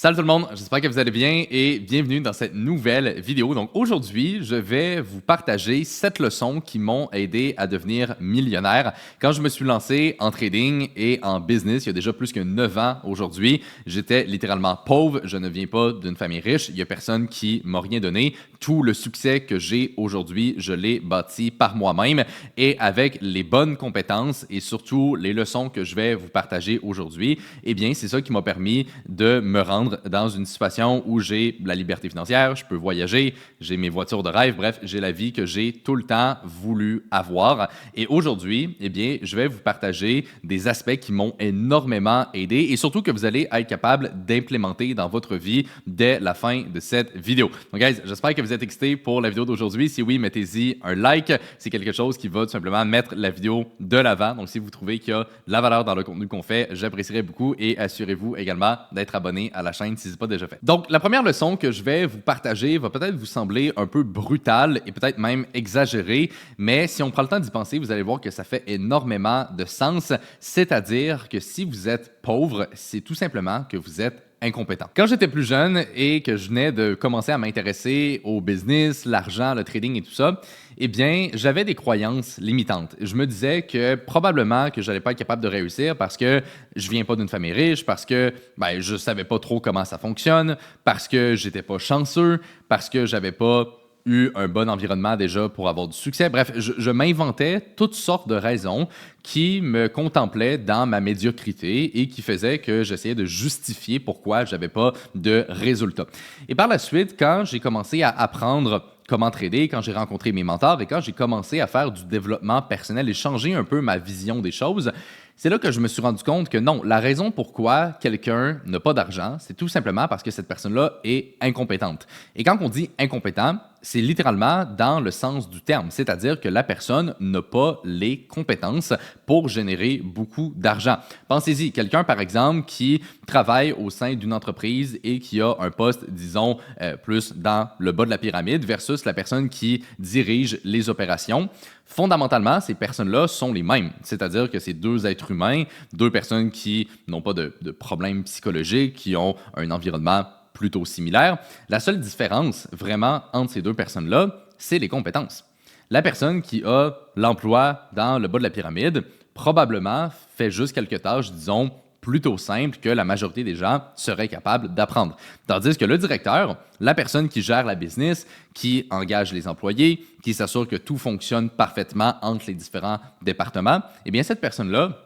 Salut tout le monde, j'espère que vous allez bien et bienvenue dans cette nouvelle vidéo. Donc aujourd'hui, je vais vous partager 7 leçons qui m'ont aidé à devenir millionnaire. Quand je me suis lancé en trading et en business, il y a déjà plus que 9 ans aujourd'hui, j'étais littéralement pauvre, je ne viens pas d'une famille riche, il n'y a personne qui m'a rien donné. Tout le succès que j'ai aujourd'hui, je l'ai bâti par moi-même et avec les bonnes compétences et surtout les leçons que je vais vous partager aujourd'hui, eh bien c'est ça qui m'a permis de me rendre dans une situation où j'ai la liberté financière, je peux voyager, j'ai mes voitures de rêve, bref, j'ai la vie que j'ai tout le temps voulu avoir. Et aujourd'hui, eh bien, je vais vous partager des aspects qui m'ont énormément aidé et surtout que vous allez être capable d'implémenter dans votre vie dès la fin de cette vidéo. Donc, guys, j'espère que vous êtes excités pour la vidéo d'aujourd'hui. Si oui, mettez-y un like. C'est quelque chose qui va tout simplement mettre la vidéo de l'avant. Donc, si vous trouvez qu'il y a de la valeur dans le contenu qu'on fait, j'apprécierais beaucoup et assurez-vous également d'être abonné à la chaîne si ce n'est pas déjà fait. Donc, la première leçon que je vais vous partager va peut-être vous sembler un peu brutale et peut-être même exagérée, mais si on prend le temps d'y penser, vous allez voir que ça fait énormément de sens. C'est-à-dire que si vous êtes pauvre, c'est tout simplement que vous êtes incompétent. Quand j'étais plus jeune et que je venais de commencer à m'intéresser au business, l'argent, le trading et tout ça, eh bien, j'avais des croyances limitantes. Je me disais que probablement que j'allais pas être capable de réussir parce que je viens pas d'une famille riche, parce que je savais pas trop comment ça fonctionne, parce que j'étais pas chanceux, parce que j'avais pas eu un bon environnement déjà pour avoir du succès. Bref, je m'inventais toutes sortes de raisons qui me contemplaient dans ma médiocrité et qui faisaient que j'essayais de justifier pourquoi j'avais pas de résultats. Et par la suite, quand j'ai commencé à apprendre comment trader, quand j'ai rencontré mes mentors et quand j'ai commencé à faire du développement personnel et changer un peu ma vision des choses, c'est là que je me suis rendu compte que non, la raison pourquoi quelqu'un n'a pas d'argent, c'est tout simplement parce que cette personne-là est incompétente. Et quand on dit incompétent, c'est littéralement dans le sens du terme, c'est-à-dire que la personne n'a pas les compétences pour générer beaucoup d'argent. Pensez-y, quelqu'un par exemple qui travaille au sein d'une entreprise et qui a un poste, disons, plus dans le bas de la pyramide versus la personne qui dirige les opérations. Fondamentalement, ces personnes-là sont les mêmes, c'est-à-dire que c'est deux êtres humains, deux personnes qui n'ont pas de problèmes psychologiques, qui ont un environnement plutôt similaire. La seule différence vraiment entre ces deux personnes-là, c'est les compétences. La personne qui a l'emploi dans le bas de la pyramide probablement fait juste quelques tâches, disons, plutôt simples que la majorité des gens seraient capables d'apprendre. Tandis que le directeur, la personne qui gère la business, qui engage les employés, qui s'assure que tout fonctionne parfaitement entre les différents départements, eh bien cette personne-là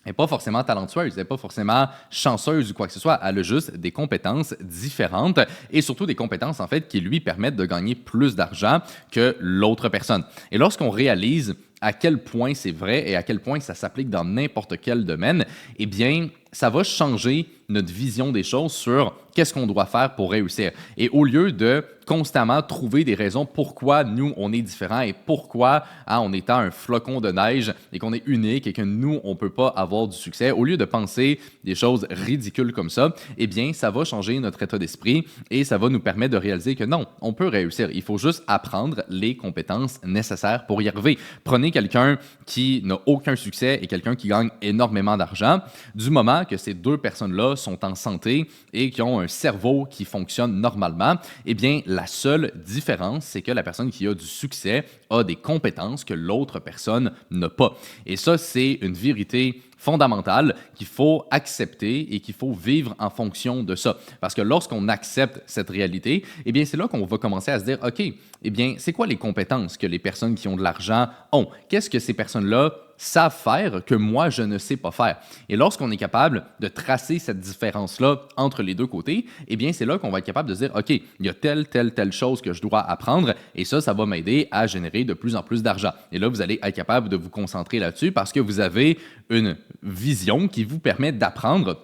n'est pas forcément talentueuse, n'est pas forcément chanceuse ou quoi que ce soit. Elle a juste des compétences différentes et surtout des compétences en fait qui lui permettent de gagner plus d'argent que l'autre personne. Et lorsqu'on réalise à quel point c'est vrai et à quel point ça s'applique dans n'importe quel domaine, eh bien, ça va changer notre vision des choses sur qu'est-ce qu'on doit faire pour réussir. Et au lieu de constamment trouver des raisons pourquoi nous, on est différents et pourquoi, en étant un flocon de neige et qu'on est unique et que nous, on ne peut pas avoir du succès, au lieu de penser des choses ridicules comme ça, eh bien, ça va changer notre état d'esprit et ça va nous permettre de réaliser que non, on peut réussir. Il faut juste apprendre les compétences nécessaires pour y arriver. Prenez quelqu'un qui n'a aucun succès et quelqu'un qui gagne énormément d'argent. Du moment que ces deux personnes-là sont en santé et qui ont un cerveau qui fonctionne normalement, eh bien, la seule différence, c'est que la personne qui a du succès a des compétences que l'autre personne n'a pas. Et ça, c'est une vérité fondamentale qu'il faut accepter et qu'il faut vivre en fonction de ça. Parce que lorsqu'on accepte cette réalité, eh bien, c'est là qu'on va commencer à se dire, OK, eh bien, c'est quoi les compétences que les personnes qui ont de l'argent ont? Qu'est-ce que ces personnes-là savent faire que moi, je ne sais pas faire? Et lorsqu'on est capable de tracer cette différence-là entre les deux côtés, eh bien, c'est là qu'on va être capable de se dire, OK, il y a telle chose que je dois apprendre et ça va m'aider à générer de plus en plus d'argent. Et là, vous allez être capable de vous concentrer là-dessus parce que vous avez une vision qui vous permet d'apprendre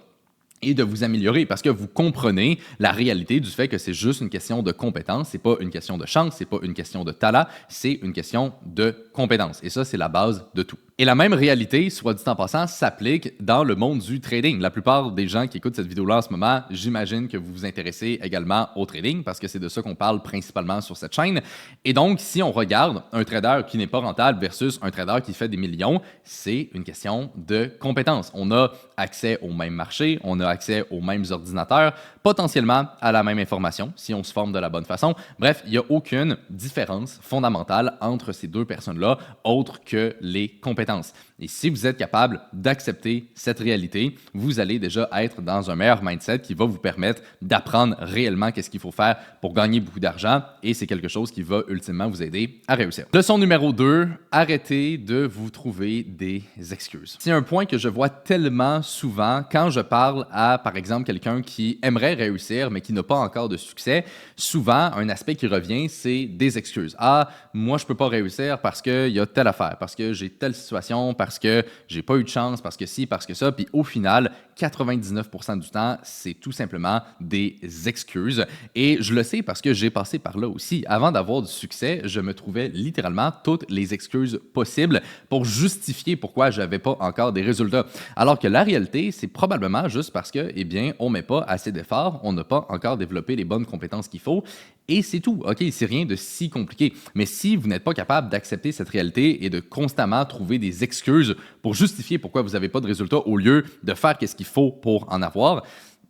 et de vous améliorer parce que vous comprenez la réalité du fait que c'est juste une question de compétence, c'est pas une question de chance, c'est pas une question de talent, c'est une question de compétences. Et ça, c'est la base de tout. Et la même réalité, soit dit en passant, s'applique dans le monde du trading. La plupart des gens qui écoutent cette vidéo-là en ce moment, j'imagine que vous vous intéressez également au trading parce que c'est de ça qu'on parle principalement sur cette chaîne. Et donc, si on regarde un trader qui n'est pas rentable versus un trader qui fait des millions, c'est une question de compétences. On a accès au même marché, on a accès aux mêmes ordinateurs, potentiellement à la même information si on se forme de la bonne façon. Bref, il n'y a aucune différence fondamentale entre ces deux personnes-là autre que les compétences. Et si vous êtes capable d'accepter cette réalité, vous allez déjà être dans un meilleur mindset qui va vous permettre d'apprendre réellement qu'est-ce qu'il faut faire pour gagner beaucoup d'argent et c'est quelque chose qui va ultimement vous aider à réussir. Leçon numéro 2, arrêtez de vous trouver des excuses. C'est un point que je vois tellement souvent quand je parle à, par exemple, quelqu'un qui aimerait réussir mais qui n'a pas encore de succès. Souvent, un aspect qui revient, c'est des excuses. Ah, moi, je peux pas réussir parce qu'il y a telle affaire, parce que j'ai telle situation, parce que j'ai pas eu de chance, parce que ci, parce que ça. Puis au final, 99% du temps, c'est tout simplement des excuses. Et je le sais parce que j'ai passé par là aussi. Avant d'avoir du succès, je me trouvais littéralement toutes les excuses possibles pour justifier pourquoi je n'avais pas encore des résultats. Alors que la réalité, c'est probablement juste parce que, eh bien, on met pas assez d'efforts, on n'a pas encore développé les bonnes compétences qu'il faut. Et c'est tout, OK? C'est rien de si compliqué. Mais si vous n'êtes pas capable d'accepter cette réalité et de constamment trouver des excuses pour justifier pourquoi vous n'avez pas de résultats au lieu de faire ce qu'il faut pour en avoir,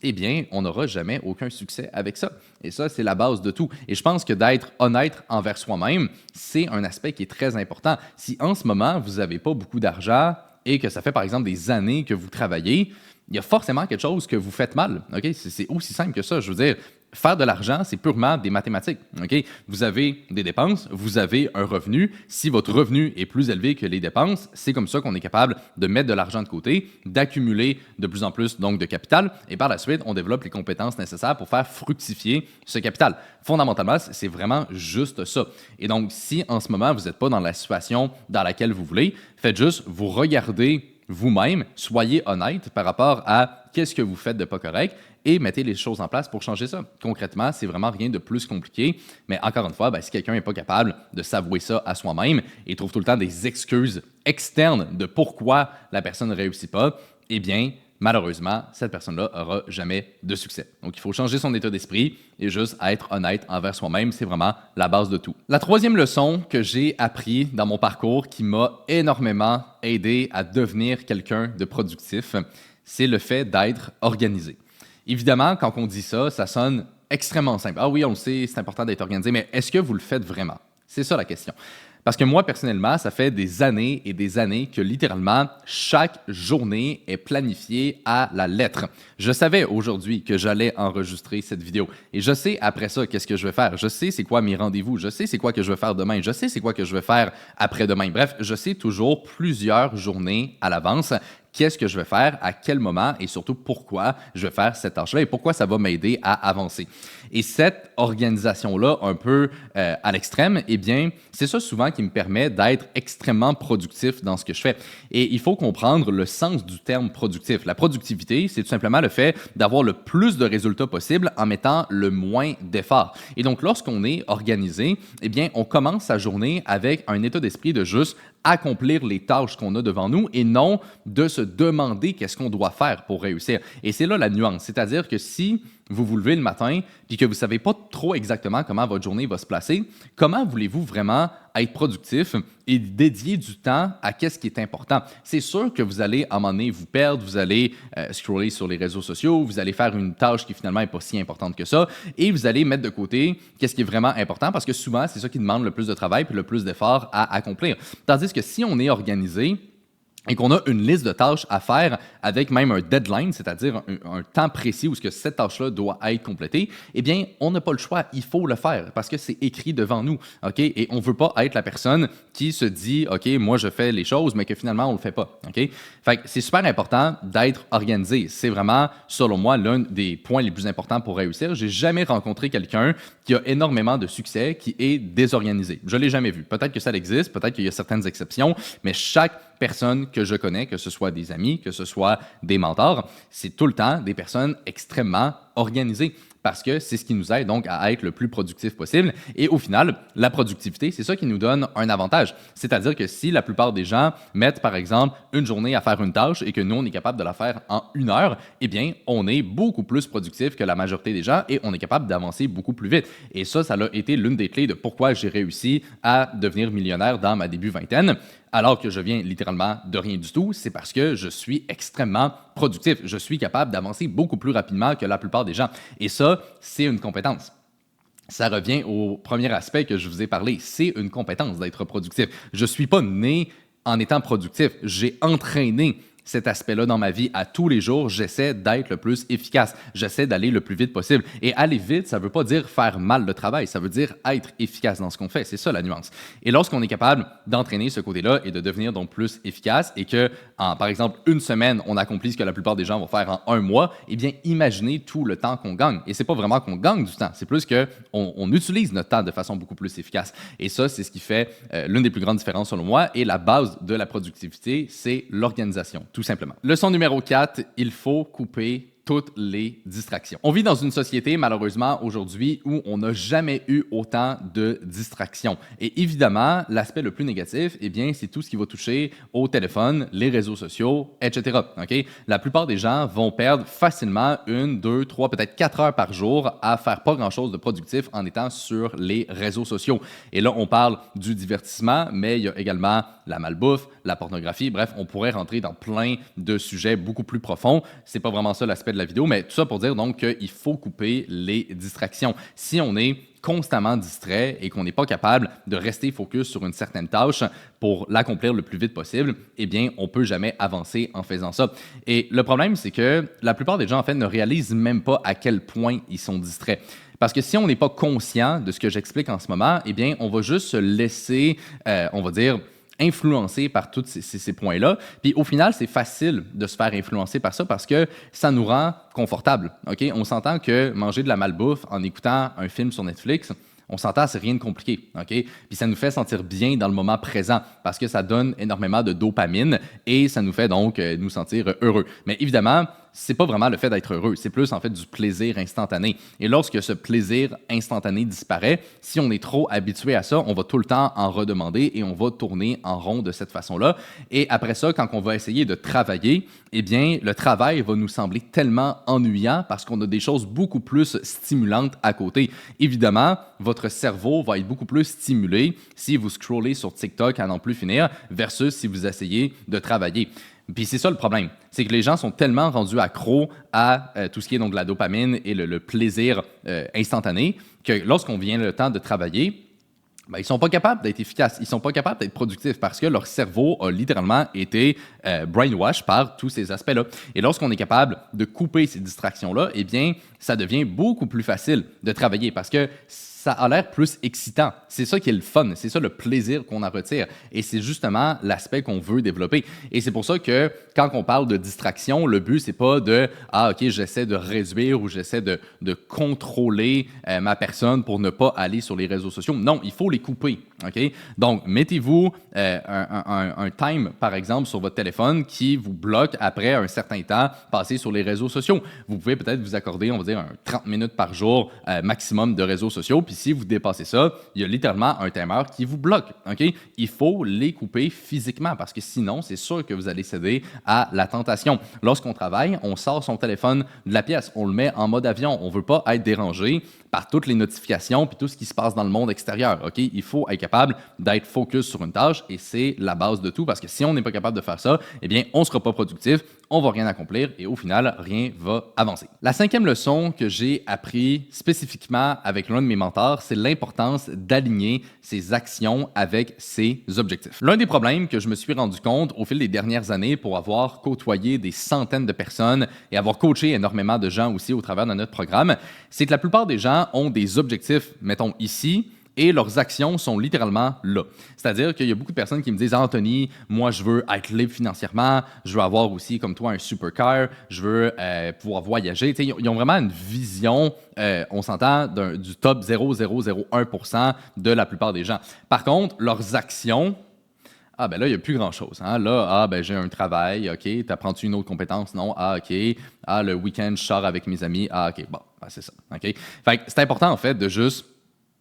eh bien, on n'aura jamais aucun succès avec ça. Et ça, c'est la base de tout. Et je pense que d'être honnête envers soi-même, c'est un aspect qui est très important. Si en ce moment, vous n'avez pas beaucoup d'argent et que ça fait, par exemple, des années que vous travaillez, il y a forcément quelque chose que vous faites mal. OK? C'est aussi simple que ça. Je veux dire, faire de l'argent, c'est purement des mathématiques. Okay? Vous avez des dépenses, vous avez un revenu. Si votre revenu est plus élevé que les dépenses, c'est comme ça qu'on est capable de mettre de l'argent de côté, d'accumuler de plus en plus donc, de capital. Et par la suite, on développe les compétences nécessaires pour faire fructifier ce capital. Fondamentalement, c'est vraiment juste ça. Et donc, si en ce moment, vous n'êtes pas dans la situation dans laquelle vous voulez, faites juste vous regarder vous-même, soyez honnête par rapport à qu'est-ce que vous faites de pas correct et mettez les choses en place pour changer ça. Concrètement, c'est vraiment rien de plus compliqué, mais encore une fois, si quelqu'un n'est pas capable de s'avouer ça à soi-même et trouve tout le temps des excuses externes de pourquoi la personne ne réussit pas, eh bien, malheureusement, cette personne-là n'aura jamais de succès. Donc, il faut changer son état d'esprit et juste être honnête envers soi-même. C'est vraiment la base de tout. La troisième leçon que j'ai appris dans mon parcours qui m'a énormément aidé à devenir quelqu'un de productif, c'est le fait d'être organisé. Évidemment, quand on dit ça, ça sonne extrêmement simple. Ah oui, on le sait, c'est important d'être organisé, mais est-ce que vous le faites vraiment? C'est ça la question. Parce que moi, personnellement, ça fait des années et des années que littéralement, chaque journée est planifiée à la lettre. Je savais aujourd'hui que j'allais enregistrer cette vidéo. Et je sais après ça qu'est-ce que je vais faire. Je sais c'est quoi mes rendez-vous. Je sais c'est quoi que je vais faire demain. Je sais c'est quoi que je vais faire après-demain. Bref, je sais toujours plusieurs journées à l'avance qu'est-ce que je vais faire, à quel moment et surtout pourquoi je vais faire cette tâche-là et pourquoi ça va m'aider à avancer. Et cette organisation-là, un peu à l'extrême, eh bien, c'est ça souvent qui me permet d'être extrêmement productif dans ce que je fais. Et il faut comprendre le sens du terme productif. La productivité, c'est tout simplement le fait d'avoir le plus de résultats possible en mettant le moins d'efforts. Et donc, lorsqu'on est organisé, eh bien, on commence sa journée avec un état d'esprit de juste accomplir les tâches qu'on a devant nous et non de se demander qu'est-ce qu'on doit faire pour réussir. Et c'est là la nuance. C'est-à-dire que si vous vous levez le matin et que vous ne savez pas trop exactement comment votre journée va se placer, comment voulez-vous vraiment être productif et dédier du temps à ce qui est important? C'est sûr que vous allez, à un moment donné, vous perdre, vous allez scroller sur les réseaux sociaux, vous allez faire une tâche qui finalement n'est pas si importante que ça et vous allez mettre de côté qu'est-ce qui est vraiment important parce que souvent, c'est ça qui demande le plus de travail puis le plus d'efforts à accomplir. Tandis que si on est organisé, et qu'on a une liste de tâches à faire avec même un deadline, c'est-à-dire un temps précis où ce que cette tâche-là doit être complétée, eh bien, on n'a pas le choix, il faut le faire parce que c'est écrit devant nous, OK? Et on ne veut pas être la personne qui se dit, OK, moi, je fais les choses, mais que finalement, on ne le fait pas, OK? Fait que c'est super important d'être organisé. C'est vraiment, selon moi, l'un des points les plus importants pour réussir. J'ai jamais rencontré quelqu'un qui a énormément de succès qui est désorganisé. Je ne l'ai jamais vu. Peut-être que ça existe, peut-être qu'il y a certaines exceptions, mais chaque personne que je connais, que ce soit des amis, que ce soit des mentors, c'est tout le temps des personnes extrêmement organisées. parce que c'est ce qui nous aide donc à être le plus productif possible. Et au final, la productivité, c'est ça qui nous donne un avantage. C'est-à-dire que si la plupart des gens mettent, par exemple, une journée à faire une tâche et que nous, on est capable de la faire en 1 heure, eh bien, on est beaucoup plus productif que la majorité des gens et on est capable d'avancer beaucoup plus vite. Et ça a été l'une des clés de pourquoi j'ai réussi à devenir millionnaire dans ma début vingtaine, alors que je viens littéralement de rien du tout. C'est parce que je suis extrêmement productif. Je suis capable d'avancer beaucoup plus rapidement que la plupart des gens. Et ça, c'est une compétence. Ça revient au premier aspect que je vous ai parlé. C'est une compétence d'être productif. Je ne suis pas né en étant productif. J'ai entraîné cet aspect-là dans ma vie. À tous les jours, j'essaie d'être le plus efficace. J'essaie d'aller le plus vite possible. Et aller vite, ça ne veut pas dire faire mal le travail. Ça veut dire être efficace dans ce qu'on fait. C'est ça la nuance. Et lorsqu'on est capable d'entraîner ce côté-là et de devenir donc plus efficace et que, par exemple, 1 semaine, on accomplit ce que la plupart des gens vont faire en 1 mois, eh bien, imaginez tout le temps qu'on gagne. Et c'est pas vraiment qu'on gagne du temps. C'est plus qu'on utilise notre temps de façon beaucoup plus efficace. Et ça, c'est ce qui fait l'une des plus grandes différences selon moi. Et la base de la productivité, c'est l'organisation. Tout simplement. Leçon numéro 4, il faut couper toutes les distractions. On vit dans une société, malheureusement, aujourd'hui, où on n'a jamais eu autant de distractions. Et évidemment, l'aspect le plus négatif, eh bien, c'est tout ce qui va toucher au téléphone, les réseaux sociaux, etc. Okay? La plupart des gens vont perdre facilement 1, 2, 3, peut-être 4 heures par jour à faire pas grand-chose de productif en étant sur les réseaux sociaux. Et là, on parle du divertissement, mais il y a également la malbouffe, la pornographie. Bref, on pourrait rentrer dans plein de sujets beaucoup plus profonds. C'est pas vraiment ça l'aspect de la vidéo, mais tout ça pour dire donc qu'il faut couper les distractions. Si on est constamment distrait et qu'on n'est pas capable de rester focus sur une certaine tâche pour l'accomplir le plus vite possible, eh bien, on ne peut jamais avancer en faisant ça. Et le problème, c'est que la plupart des gens, en fait, ne réalisent même pas à quel point ils sont distraits. Parce que si on n'est pas conscient de ce que j'explique en ce moment, eh bien, on va juste se laisser, on va dire, influencé par tous ces points-là. Puis au final, c'est facile de se faire influencer par ça parce que ça nous rend confortable. Okay? On s'entend que manger de la malbouffe en écoutant un film sur Netflix, on s'entend, c'est rien de compliqué. Okay? Puis ça nous fait sentir bien dans le moment présent parce que ça donne énormément de dopamine et ça nous fait donc nous sentir heureux. Mais évidemment, c'est pas vraiment le fait d'être heureux, c'est plus en fait du plaisir instantané. Et lorsque ce plaisir instantané disparaît, si on est trop habitué à ça, on va tout le temps en redemander et on va tourner en rond de cette façon-là. Et après ça, quand on va essayer de travailler, eh bien, le travail va nous sembler tellement ennuyant parce qu'on a des choses beaucoup plus stimulantes à côté. Évidemment, votre cerveau va être beaucoup plus stimulé si vous scrollez sur TikTok à n'en plus finir versus si vous essayez de travailler. Puis c'est ça le problème, c'est que les gens sont tellement rendus accros à tout ce qui est donc la dopamine et le plaisir instantané que lorsqu'on vient le temps de travailler, ben, ils ne sont pas capables d'être efficaces, ils ne sont pas capables d'être productifs parce que leur cerveau a littéralement été brainwash par tous ces aspects-là. Et lorsqu'on est capable de couper ces distractions-là, eh bien, ça devient beaucoup plus facile de travailler parce que ça a l'air plus excitant. C'est ça qui est le fun, c'est ça le plaisir qu'on en retire. Et c'est justement l'aspect qu'on veut développer. Et c'est pour ça que quand on parle de distraction, le but, c'est pas de « Ah, OK, j'essaie de réduire ou j'essaie de contrôler ma personne pour ne pas aller sur les réseaux sociaux. » Non, il faut les couper. Okay? Donc, mettez-vous un time, par exemple, sur votre téléphone qui vous bloque après un certain temps passé sur les réseaux sociaux. Vous pouvez peut-être vous accorder, on va dire, 30 minutes par jour maximum de réseaux sociaux. Puis si vous dépassez ça, il y a littéralement un timer qui vous bloque. Okay? Il faut les couper physiquement parce que sinon, c'est sûr que vous allez céder à la tentation. Lorsqu'on travaille, on sort son téléphone de la pièce, on le met en mode avion. On ne veut pas être dérangé par toutes les notifications puis tout ce qui se passe dans le monde extérieur. Okay? Il faut être capable d'être focus sur une tâche et c'est la base de tout parce que si on n'est pas capable de faire ça, eh bien, on ne sera pas productif, on ne va rien accomplir et au final, rien va avancer. La 5e leçon que j'ai appris spécifiquement avec l'un de mes mentors, c'est l'importance d'aligner ses actions avec ses objectifs. L'un des problèmes que je me suis rendu compte au fil des dernières années pour avoir côtoyé des centaines de personnes et avoir coaché énormément de gens aussi au travers de notre programme, c'est que la plupart des gens ont des objectifs, mettons ici, et leurs actions sont littéralement là. C'est-à-dire qu'il y a beaucoup de personnes qui me disent « Anthony, moi, je veux être libre financièrement, je veux avoir aussi, comme toi, un supercar, je veux pouvoir voyager. » Ils ont vraiment une vision, on s'entend, du top 0,001% de la plupart des gens. Par contre, leurs actions Ah, ben là, il n'y a plus grand-chose. Hein. Là, ben j'ai un travail, OK. T'apprends-tu une autre compétence? Non. Ah, OK. Ah, le week-end, je sors avec mes amis. Ah, OK. Bon, ben, c'est ça. OK. Fait que c'est important, en fait, de juste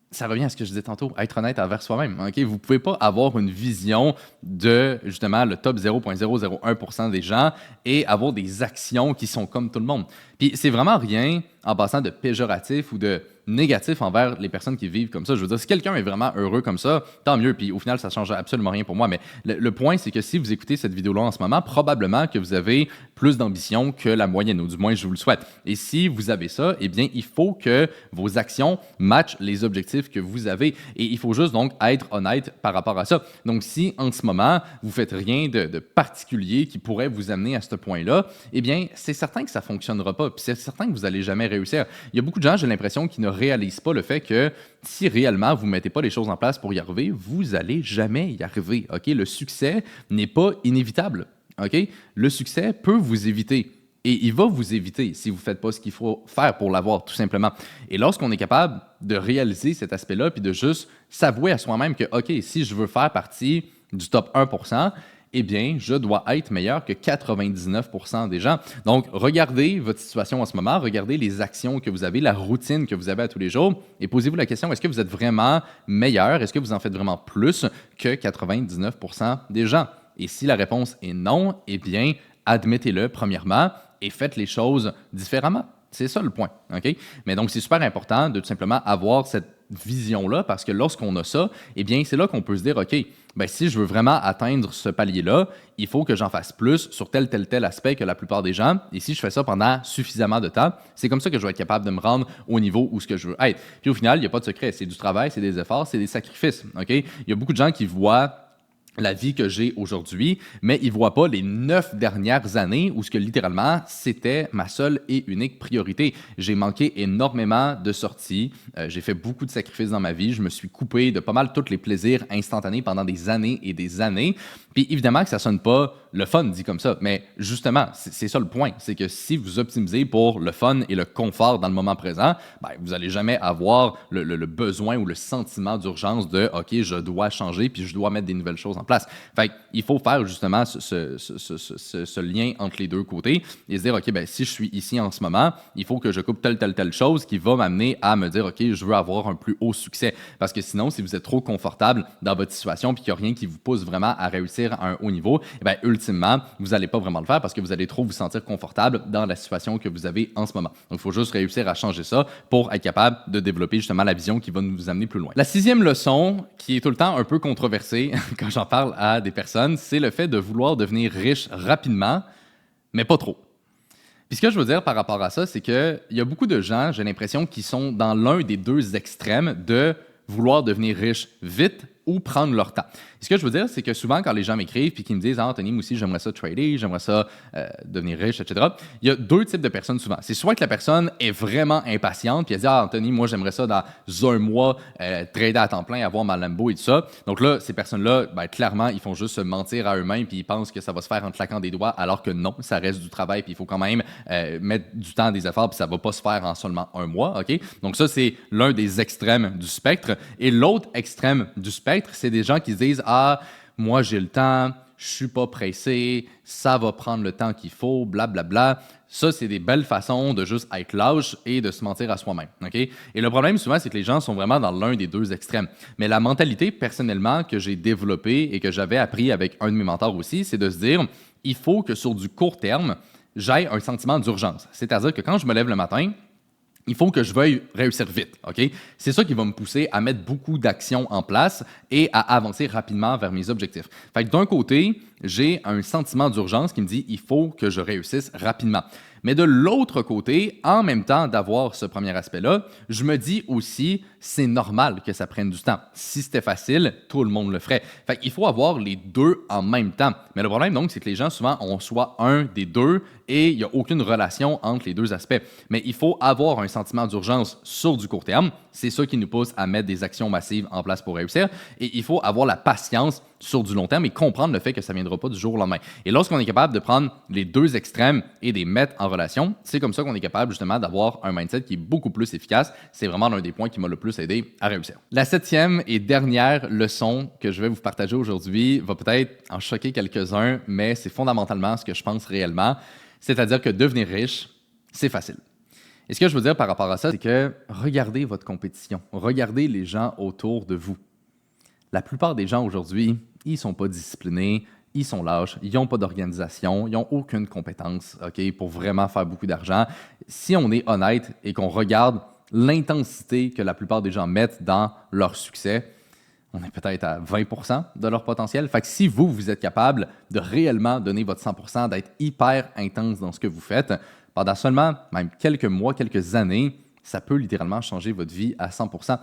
ça revient à ce que je disais tantôt, être honnête envers soi-même. OK? Vous ne pouvez pas avoir une vision de, justement, le top 0,001% des gens et avoir des actions qui sont comme tout le monde. Puis c'est vraiment rien en passant de péjoratif ou de négatif envers les personnes qui vivent comme ça. Je veux dire, si quelqu'un est vraiment heureux comme ça, tant mieux. Puis au final, ça ne change absolument rien pour moi. Mais le point, c'est que si vous écoutez cette vidéo-là en ce moment, probablement que vous avez plus d'ambition que la moyenne, ou du moins, je vous le souhaite. Et si vous avez ça, eh bien, il faut que vos actions matchent les objectifs que vous avez. Et il faut juste donc être honnête par rapport à ça. Donc, si en ce moment, vous ne faites rien de particulier qui pourrait vous amener à ce point-là, eh bien, c'est certain que ça ne fonctionnera pas. Puis c'est certain que vous n'allez jamais réussir. Il y a beaucoup de gens, j'ai l'impression, qui ne réalisent pas le fait que si réellement vous ne mettez pas les choses en place pour y arriver, vous n'allez jamais y arriver. OK? Le succès n'est pas inévitable. OK? Le succès peut vous éviter. Et il va vous éviter si vous ne faites pas ce qu'il faut faire pour l'avoir, tout simplement. Et lorsqu'on est capable de réaliser cet aspect-là, puis de juste s'avouer à soi-même que, OK, si je veux faire partie du top 1%, eh bien, je dois être meilleur que 99% des gens. Donc, regardez votre situation en ce moment, regardez les actions que vous avez, la routine que vous avez à tous les jours, et posez-vous la question, est-ce que vous êtes vraiment meilleur? Est-ce que vous en faites vraiment plus que 99% des gens? Et si la réponse est non, eh bien, admettez-le premièrement et faites les choses différemment. C'est ça le point. OK? Mais donc, c'est super important de tout simplement avoir cette vision-là parce que lorsqu'on a ça, eh bien, c'est là qu'on peut se dire, OK, ben, si je veux vraiment atteindre ce palier-là, il faut que j'en fasse plus sur tel aspect que la plupart des gens. Et si je fais ça pendant suffisamment de temps, c'est comme ça que je vais être capable de me rendre au niveau où ce que je veux être. Puis au final, il n'y a pas de secret. C'est du travail, c'est des efforts, c'est des sacrifices. OK? Il y a beaucoup de gens qui voient la vie que j'ai aujourd'hui, mais ils ne voient pas les 9 dernières années où ce que littéralement, c'était ma seule et unique priorité. J'ai manqué énormément de sorties, j'ai fait beaucoup de sacrifices dans ma vie, je me suis coupé de pas mal tous les plaisirs instantanés pendant des années et des années. Puis évidemment que ça sonne pas le fun dit comme ça, mais justement, c'est ça le point, c'est que si vous optimisez pour le fun et le confort dans le moment présent, ben, vous n'allez jamais avoir le besoin ou le sentiment d'urgence de « OK, je dois changer puis je dois mettre des nouvelles choses en place. » Fait il faut faire justement ce lien entre les deux côtés et se dire « OK, ben, si je suis ici en ce moment, il faut que je coupe telle chose qui va m'amener à me dire « OK, je veux avoir un plus haut succès. » Parce que sinon, si vous êtes trop confortable dans votre situation puis qu'il n'y a rien qui vous pousse vraiment à réussir à un haut niveau, eh bien, ultimement, vous n'allez pas vraiment le faire parce que vous allez trop vous sentir confortable dans la situation que vous avez en ce moment. Donc, il faut juste réussir à changer ça pour être capable de développer justement la vision qui va nous amener plus loin. La 6e leçon, qui est tout le temps un peu controversée quand j'en parle à des personnes, c'est le fait de vouloir devenir riche rapidement, mais pas trop. Puis ce que je veux dire par rapport à ça, c'est qu'il y a beaucoup de gens, j'ai l'impression, qui sont dans l'un des deux extrêmes de vouloir devenir riche vite ou prendre leur temps. Et ce que je veux dire, c'est que souvent, quand les gens m'écrivent et qu'ils me disent « Ah, Anthony, moi aussi, j'aimerais ça trader, j'aimerais ça devenir riche, etc. » Il y a deux types de personnes souvent. C'est soit que la personne est vraiment impatiente puis elle dit « Ah, Anthony, moi, j'aimerais ça dans un mois trader à temps plein, avoir ma Lambo et tout ça. » Donc là, ces personnes-là, ben, clairement, ils font juste se mentir à eux-mêmes puis ils pensent que ça va se faire en claquant des doigts alors que non, ça reste du travail puis il faut quand même mettre du temps, des efforts puis ça va pas se faire en seulement un mois. OK? Donc ça, c'est l'un des extrêmes du spectre. Et l'autre extrême du spectre, c'est des gens qui se disent « Ah, moi j'ai le temps, je suis pas pressé, ça va prendre le temps qu'il faut, blablabla. » Ça, c'est des belles façons de juste être lâche et de se mentir à soi-même. Okay? Et le problème souvent, c'est que les gens sont vraiment dans l'un des deux extrêmes. Mais la mentalité, personnellement, que j'ai développée et que j'avais appris avec un de mes mentors aussi, c'est de se dire « Il faut que sur du court terme, j'aie un sentiment d'urgence. » C'est-à-dire que quand je me lève le matin, il faut que je veuille réussir vite, OK? C'est ça qui va me pousser à mettre beaucoup d'actions en place et à avancer rapidement vers mes objectifs. Fait que d'un côté, j'ai un sentiment d'urgence qui me dit il faut que je réussisse rapidement. Mais de l'autre côté, en même temps d'avoir ce premier aspect-là, je me dis aussi c'est normal que ça prenne du temps. Si c'était facile, tout le monde le ferait. Fait qu'il faut avoir les deux en même temps. Mais le problème donc, c'est que les gens souvent ont soit un des deux et il n'y a aucune relation entre les deux aspects. Mais il faut avoir un sentiment d'urgence sur du court terme. C'est ça qui nous pousse à mettre des actions massives en place pour réussir. Et il faut avoir la patience sur du long terme et comprendre le fait que ça ne viendra pas du jour au lendemain. Et lorsqu'on est capable de prendre les deux extrêmes et de les mettre en relation, c'est comme ça qu'on est capable justement d'avoir un mindset qui est beaucoup plus efficace. C'est vraiment l'un des points qui m'a le plus aidé à réussir. La 7e et dernière leçon que je vais vous partager aujourd'hui va peut-être en choquer quelques-uns, mais c'est fondamentalement ce que je pense réellement. C'est-à-dire que devenir riche, c'est facile. Et ce que je veux dire par rapport à ça, c'est que regardez votre compétition, regardez les gens autour de vous. La plupart des gens aujourd'hui, ils ne sont pas disciplinés, ils sont lâches, ils n'ont pas d'organisation, ils n'ont aucune compétence pour vraiment faire beaucoup d'argent. Si on est honnête et qu'on regarde l'intensité que la plupart des gens mettent dans leur succès, on est peut-être à 20% de leur potentiel. Fait que si vous êtes capable de réellement donner votre 100%, d'être hyper intense dans ce que vous faites, pendant seulement même quelques mois, quelques années, ça peut littéralement changer votre vie à 100%.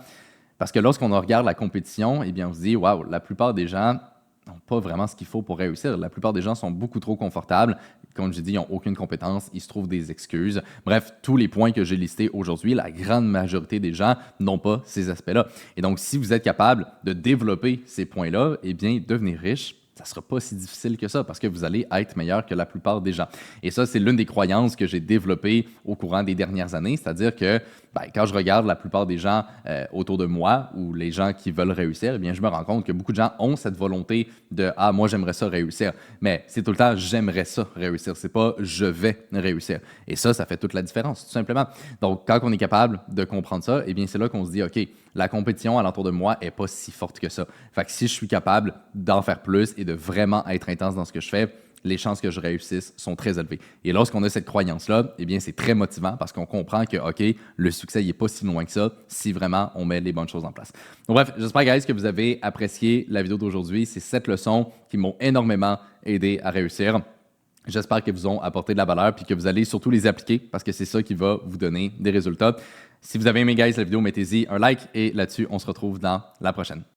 Parce que lorsqu'on regarde la compétition, eh bien, on se dit, waouh, la plupart des gens n'ont pas vraiment ce qu'il faut pour réussir. La plupart des gens sont beaucoup trop confortables. Comme je dis, ils n'ont aucune compétence, ils se trouvent des excuses. Bref, tous les points que j'ai listés aujourd'hui, la grande majorité des gens n'ont pas ces aspects-là. Et donc, si vous êtes capable de développer ces points-là, eh bien, devenir riche, ça ne sera pas si difficile que ça parce que vous allez être meilleur que la plupart des gens. Et ça, c'est l'une des croyances que j'ai développées au courant des dernières années, c'est-à-dire que quand je regarde la plupart des gens autour de moi ou les gens qui veulent réussir, eh bien, je me rends compte que beaucoup de gens ont cette volonté de « Ah, moi, j'aimerais ça réussir ». Mais c'est tout le temps « J'aimerais ça réussir ». C'est pas « Je vais réussir ». Et ça fait toute la différence, tout simplement. Donc, quand on est capable de comprendre ça, eh bien, c'est là qu'on se dit « OK, la compétition alentour de moi n'est pas si forte que ça ». Fait que si je suis capable d'en faire plus et de vraiment être intense dans ce que je fais, les chances que je réussisse sont très élevées. Et lorsqu'on a cette croyance-là, eh bien, c'est très motivant parce qu'on comprend que, OK, le succès n'est pas si loin que ça si vraiment on met les bonnes choses en place. Donc, bref, j'espère, guys, que vous avez apprécié la vidéo d'aujourd'hui. C'est 7 leçons qui m'ont énormément aidé à réussir. J'espère qu'elles vous ont apporté de la valeur puis que vous allez surtout les appliquer parce que c'est ça qui va vous donner des résultats. Si vous avez aimé, guys, la vidéo, mettez-y un like et là-dessus, on se retrouve dans la prochaine.